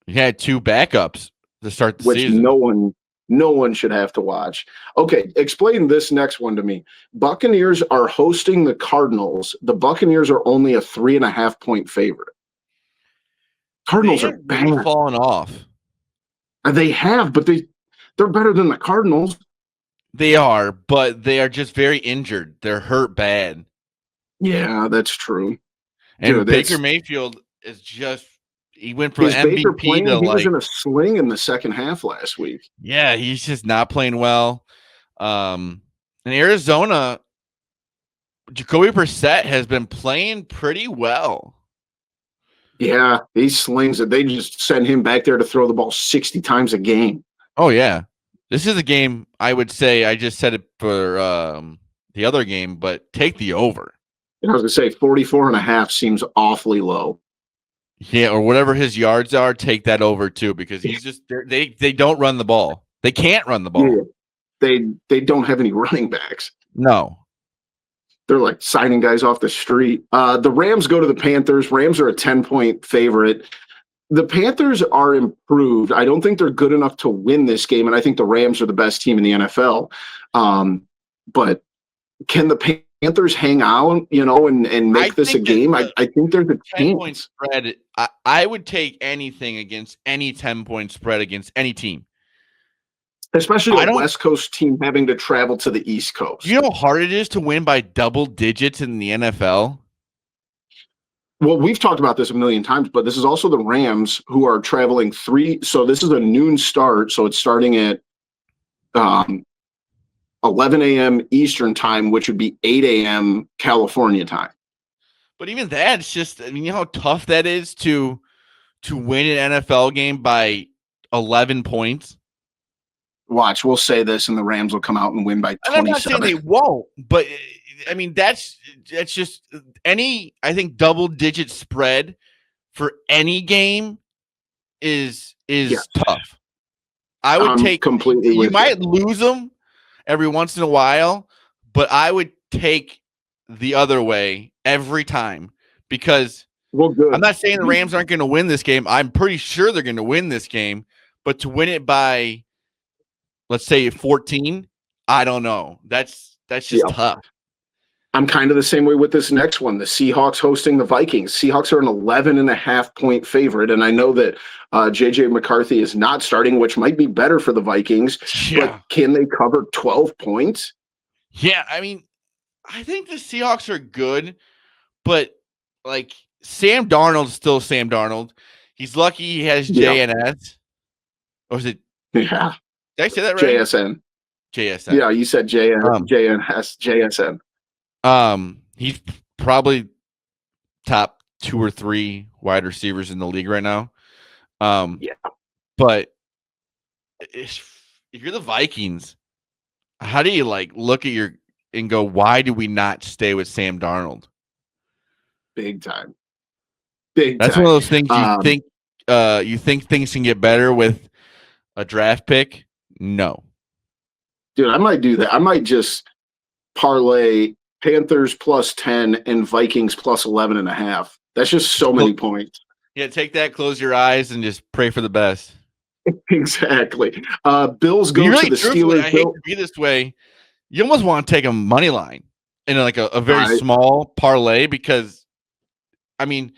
He had 2 backups to start the which season. no one should have to watch. Okay, explain this next one to me. Buccaneers are hosting the Cardinals. The Buccaneers are only a 3.5 point favorite. They Cardinals are have really bad. fallen off. They have, but they're better than the Cardinals. They are, but they are just very injured. They're hurt bad. Yeah, that's true. And Dude, Baker it's Mayfield is just he went from is Baker MVP to playing? He was like, in a sling in the second half last week. yeah, he's just not playing well. In Arizona, Jacoby Brissett has been playing pretty well. Yeah, he slings it. They just send him back there to throw the ball 60 times a game. Oh yeah, this is a game I would say I just said it for the other game, but take the over. And I was going to say 44.5 seems awfully low. Yeah, or whatever his yards are, take that over too because he's just they don't run the ball. They can't run the ball. Yeah, they don't have any running backs. No. They're like signing guys off the street. The Rams go to the Panthers. Rams are a 10-point favorite. The Panthers are improved. I don't think they're good enough to win this game, and I think the Rams are the best team in the NFL. But can the Panthers hang out, and make this a game? I think there's a 10-point chance. spread. I would take anything against any 10-point spread against any team. Especially a West Coast team having to travel to the East Coast. You know how hard it is to win by double digits in the NFL? Well, we've talked about this a million times, but this is also the Rams who are traveling 3. So this is a noon start. So it's starting at 11 a.m. Eastern time, which would be 8 a.m. California time. But even that, it's just, I mean, you know how tough that is to win an NFL game by 11 points? Watch, we'll say this, and the Rams will come out and win by 27. I'm not saying they won't, but I mean that's just any, I think, double-digit spread for any game is Yes. tough. I would take completely. You might lose them every once in a while, but I would take the other way every time because good. I'm not saying the Rams aren't going to win this game. I'm pretty sure they're going to win this game, but to win it by, let's say 14, I don't know. That's just tough. I'm kind of the same way with this next one. The Seahawks hosting the Vikings. Seahawks are an 11.5 point favorite. And I know that JJ McCarthy is not starting, which might be better for the Vikings. Yeah. But can they cover 12 points? Yeah. I mean, I think the Seahawks are good, but like Sam Darnold's still Sam Darnold. He's lucky he has JNS. Or is it? Yeah. Did I say that right? JSN. Yeah, you said JNS, JSN. He's probably top 2 or 3 wide receivers in the league right now. Yeah. But if you're the Vikings, how do you look at and go, why do we not stay with Sam Darnold? Big time. Big That's time. one of those things you think things can get better with a draft pick. No. Dude, I might do that. I might just parlay Panthers plus 10 and Vikings plus 11.5. That's just so many points. Yeah, take that, close your eyes, and just pray for the best. Exactly. Bills go Really, to the truthfully, Steelers. I hate to be this way. You almost want to take a money line in a very small parlay because, I mean,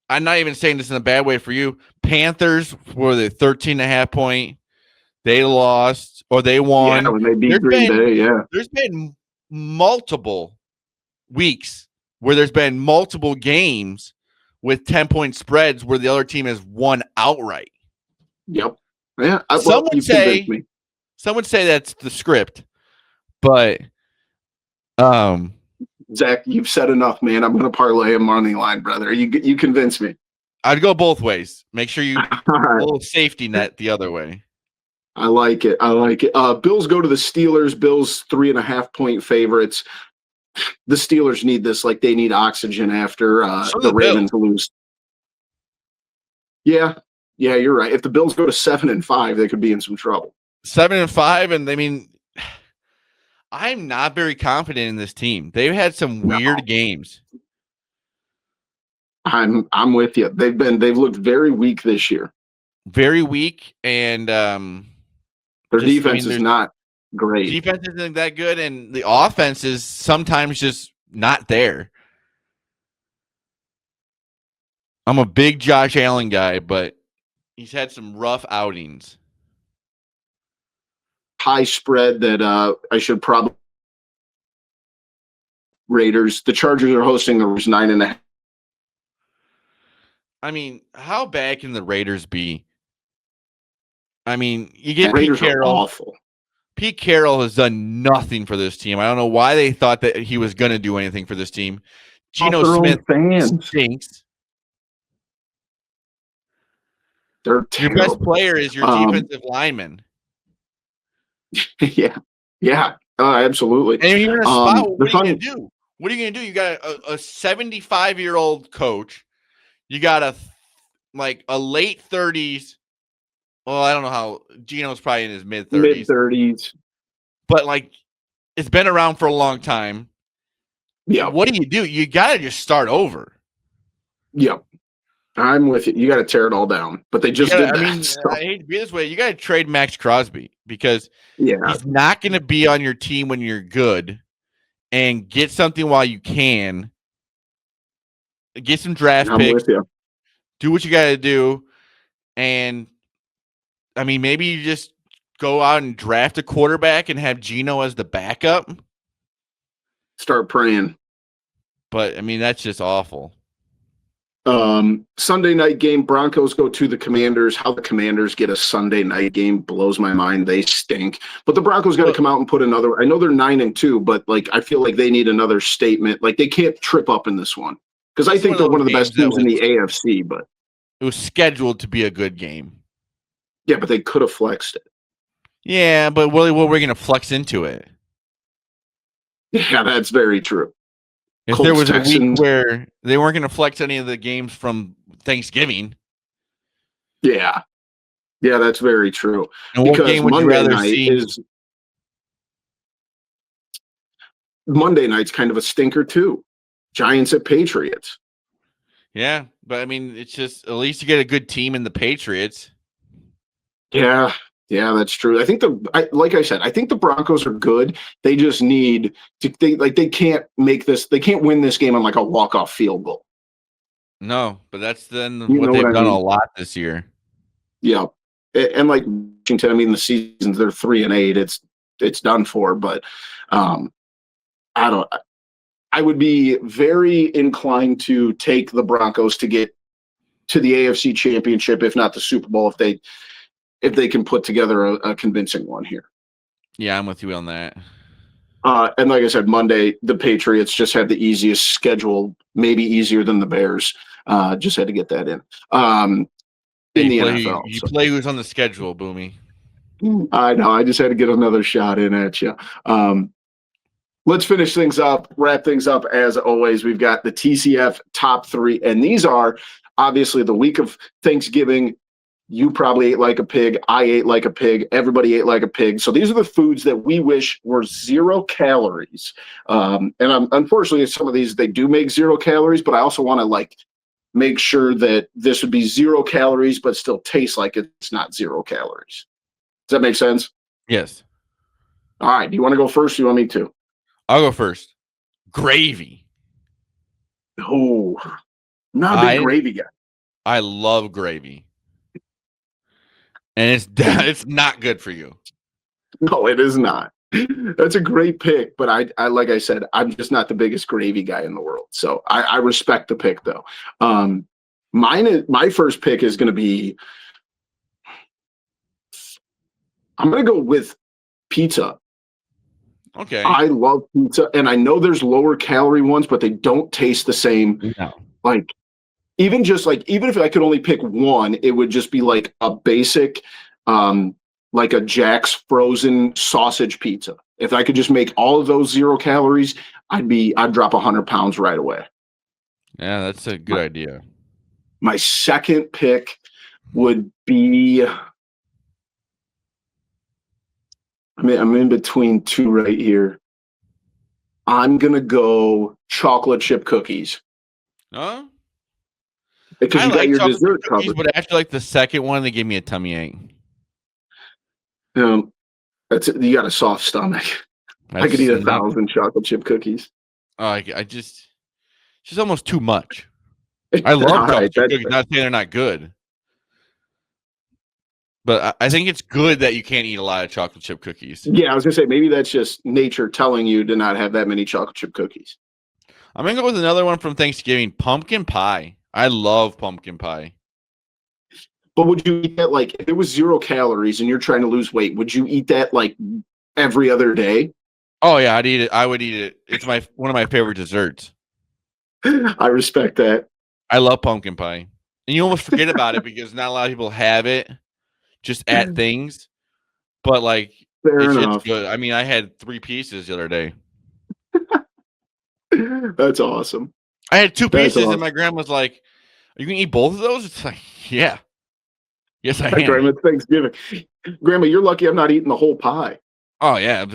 I'm not even saying this in a bad way for you. Panthers were the 13.5 point. They lost or they won. Yeah, when they beat Green Bay, yeah. There's been multiple weeks where there's been multiple games with 10-point spreads where the other team has won outright. Yep. Yeah. Some would say that's the script, but Zach, you've said enough, man. I'm going to parlay a money line, brother. You convince me. I'd go both ways. Make sure you All a little safety net the other way. I like it. Bills go to the Steelers. Bills 3.5 point favorites. The Steelers need this like they need oxygen after the Ravens lose. Yeah, you're right. If the Bills go to 7-5, they could be in some trouble. 7-5, and I mean, I'm not very confident in this team. They've had some weird games. I'm with you. They've looked very weak this year. Very weak, and their defense is not great. Defense isn't that good, and the offense is sometimes just not there. I'm a big Josh Allen guy, but he's had some rough outings. High spread that I should probably Raiders. The Chargers are hosting the 9.5. I mean, how bad can the Raiders be? I mean, you get Raiders Pete Carroll. Are awful. Pete Carroll has done nothing for this team. I don't know why they thought that he was going to do anything for this team. Geno Smith stinks. They're terrible. Your best player is your defensive lineman. Yeah. Absolutely. And you're in a spot. What are you going to do? What are you going to do? You got a 75-year-old coach. You got a late 30s. Well, I don't know how Geno's probably in his mid 30s. But it's been around for a long time. Yeah. What do? You got to just start over. Yep. I'm with you. You got to tear it all down. But they just did that. I hate to be this way. You got to trade Max Crosby because he's not going to be on your team when you're good, and get something while you can. Get some draft picks. With you. Do what you got to do. And, I mean, maybe you just go out and draft a quarterback and have Geno as the backup. Start praying. But, I mean, that's just awful. Sunday night game, Broncos go to the Commanders. How the Commanders get a Sunday night game blows my mind. They stink. But the Broncos got to come out and put another. I know they're 9-2, but I feel like they need another statement. They can't trip up in this one because I think they're one of the best teams in the AFC. But it was scheduled to be a good game. Yeah, but they could have flexed it. Yeah, but what were we going to flex into it? Yeah, that's very true. If there was a week where they weren't going to flex any of the games from Thanksgiving. Yeah, that's very true. And what game would you rather see? Monday night's kind of a stinker too. Giants at Patriots. Yeah, but I mean, it's just at least you get a good team in the Patriots. Yeah, that's true. I think like I said, I think the Broncos are good. They just need to. They can't make this. They can't win this game on a walk-off field goal. No, but that's what they've done a lot this year. Yeah, and Washington, I mean, the seasons they're 3-8. It's done for. But I would be very inclined to take the Broncos to get to the AFC Championship, if not the Super Bowl, if they can put together a convincing one here. Yeah, I'm with you on that. And like I said, Monday, the Patriots just had the easiest schedule, maybe easier than the Bears. Just had to get that in. In the NFL. You So. play who's on the schedule, Boomy. I know. I just had to get another shot in at you. Let's finish things up, wrap things up. As always, we've got the TCF top 3, and these are obviously the week of Thanksgiving. You probably ate like a pig. I ate like a pig. Everybody ate like a pig. So these are the foods that we wish were 0 calories. Unfortunately, some of these, they do make 0 calories, but I also want to make sure that this would be 0 calories, but still taste like it's not 0 calories. Does that make sense? Yes. All right. Do you want to go first? Or you want me to? I'll go first. Gravy. Oh, I'm not a big gravy guy. I love gravy. And it's not good for you. No, it is not. That's a great pick, but I like I said, I'm just not the biggest gravy guy in the world. So I respect the pick though. My first pick is going to be, I'm going to go with pizza. Okay. I love pizza, and I know there's lower calorie ones, but they don't taste the same. No. Even if I could only pick one, it would just be like a basic, like a Jack's frozen sausage pizza. If I could just make all of those 0 calories, I'd drop 100 pounds right away. Yeah, that's a good idea. My second pick would be, I'm in between 2 right here. I'm gonna go chocolate chip cookies. Huh? Because you got your dessert covered. But after the second one, they gave me a tummy ache. That's it. You got a soft stomach. I could eat 1,000 chocolate chip cookies. It's just almost too much. I love chocolate chip cookies. Not saying they're not good, but I think it's good that you can't eat a lot of chocolate chip cookies. Yeah, I was gonna say maybe that's just nature telling you to not have that many chocolate chip cookies. I'm gonna go with another one from Thanksgiving: pumpkin pie. I love pumpkin pie. But would you eat that if it was 0 calories and you're trying to lose weight? Would you eat that every other day? Oh yeah, I'd eat it. I would eat it. It's one of my favorite desserts. I respect that. I love pumpkin pie, and you almost forget about it because not a lot of people have it just at things. But it's good. I mean, I had 3 pieces the other day. That's awesome. I had 2 pieces, and my grandma's like, "Are you gonna eat both of those?" It's like, yeah. Yes, I am. Grandma, it's Thanksgiving. Grandma, you're lucky I'm not eating the whole pie. Oh yeah, if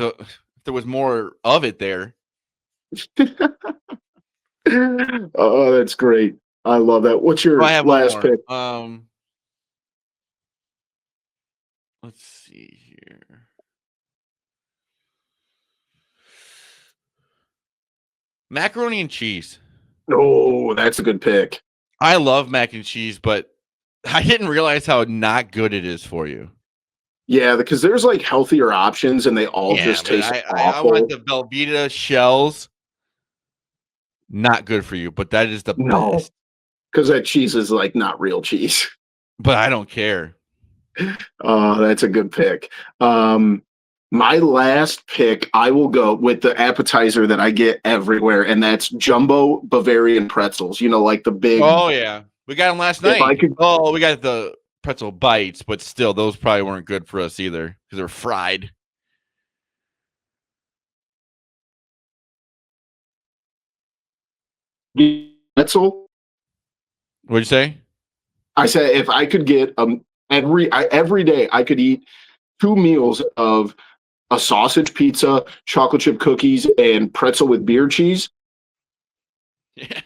there was more of it there. Oh, that's great. I love that. What's your last pick? Let's see here. Macaroni and cheese. Oh, that's a good pick. I love mac and cheese, but I didn't realize how not good it is for you. Yeah, because there's healthier options, and they all just taste awful. I want the Velveeta shells. Not good for you, but that is the best. Because that cheese is not real cheese. But I don't care. Oh, that's a good pick. My last pick, I will go with the appetizer that I get everywhere, and that's jumbo Bavarian pretzels. The big. Oh yeah, we got them last night. We got the pretzel bites, but still, those probably weren't good for us either because they're fried. Pretzel. What'd you say? I said if I could get every day, I could eat 2 meals of a sausage pizza, chocolate chip cookies, and pretzel with beer cheese. Yeah,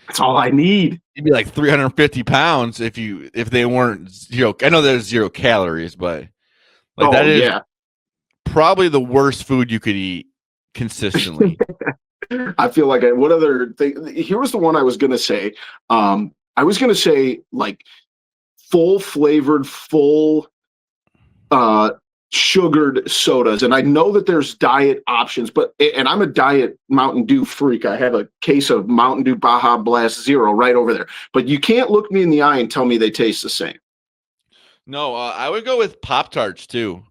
that's all I need. You'd be like 350 pounds if they weren't 0. I know there's 0 calories, but that is probably the worst food you could eat consistently. I feel like what other thing? Here was the one I was gonna say. I was gonna say full flavored, full sugared sodas, and I know that there's diet options, and I'm a diet Mountain Dew freak. I have a case of Mountain Dew Baja Blast Zero right over there, but you can't look me in the eye and tell me they taste the same. No, I would go with Pop-Tarts too.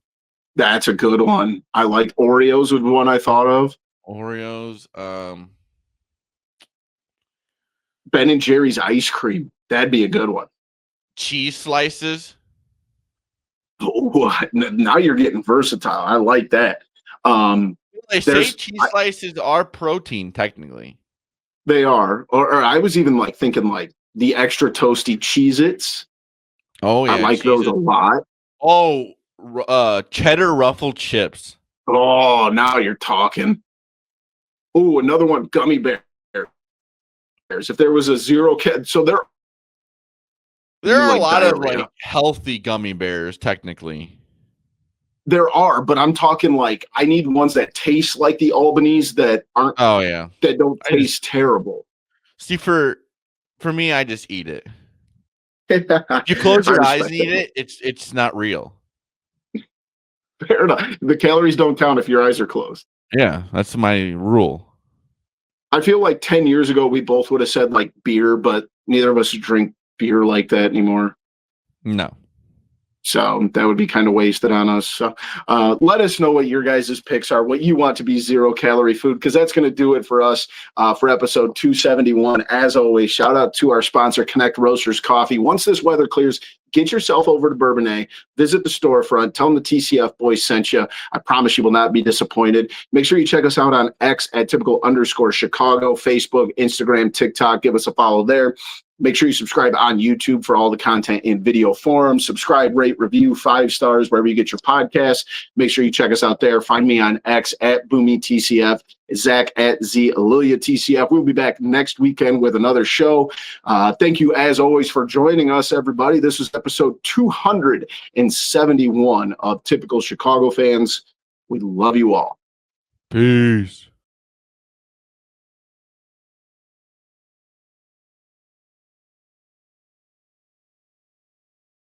That's a good one. I like Oreos was one I thought of. Oreos. Ben and Jerry's ice cream. That'd be a good one. Cheese slices. Ooh, now you're getting versatile. I like that. They say cheese slices are protein, technically. They are. Or I was even like thinking like the extra toasty Cheez-Its. Oh, yeah. I like those a lot. Oh, cheddar ruffled chips. Oh, now you're talking. Oh, another one, gummy bears. If there was a so there are like a lot diarrhea. of like healthy gummy bears, technically. There are, but I'm talking like I need ones that taste like the Albanese that aren't. Oh yeah, that don't taste terrible. See, for me, I just eat it. If you close your eyes and eat it, it's not real. Fair enough. The calories don't count if your eyes are closed. Yeah, that's my rule. I feel like 10 years ago we both would have said like beer, but neither of us drink beer like that anymore. No. So that would be kind of wasted on us. So let us know what your guys' picks are, what you want to be 0-calorie food, because that's going to do it for us for episode 271. As always, shout out to our sponsor, Connect Roasters Coffee. Once this weather clears, get yourself over to Bourbonnais, visit the storefront, tell them the TCF boys sent you. I promise you will not be disappointed. Make sure you check us out on X at @typical_Chicago, Facebook, Instagram, TikTok. Give us a follow there. Make sure you subscribe on YouTube for all the content in video form. Subscribe, rate, review, 5 stars wherever you get your podcasts. Make sure you check us out there. Find me on X at BoomyTCF, Zach at ZAlilia We'll be back next weekend with another show. Thank you, as always, for joining us, everybody. This is episode 271 of Typical Chicago Fans. We love you all. Peace.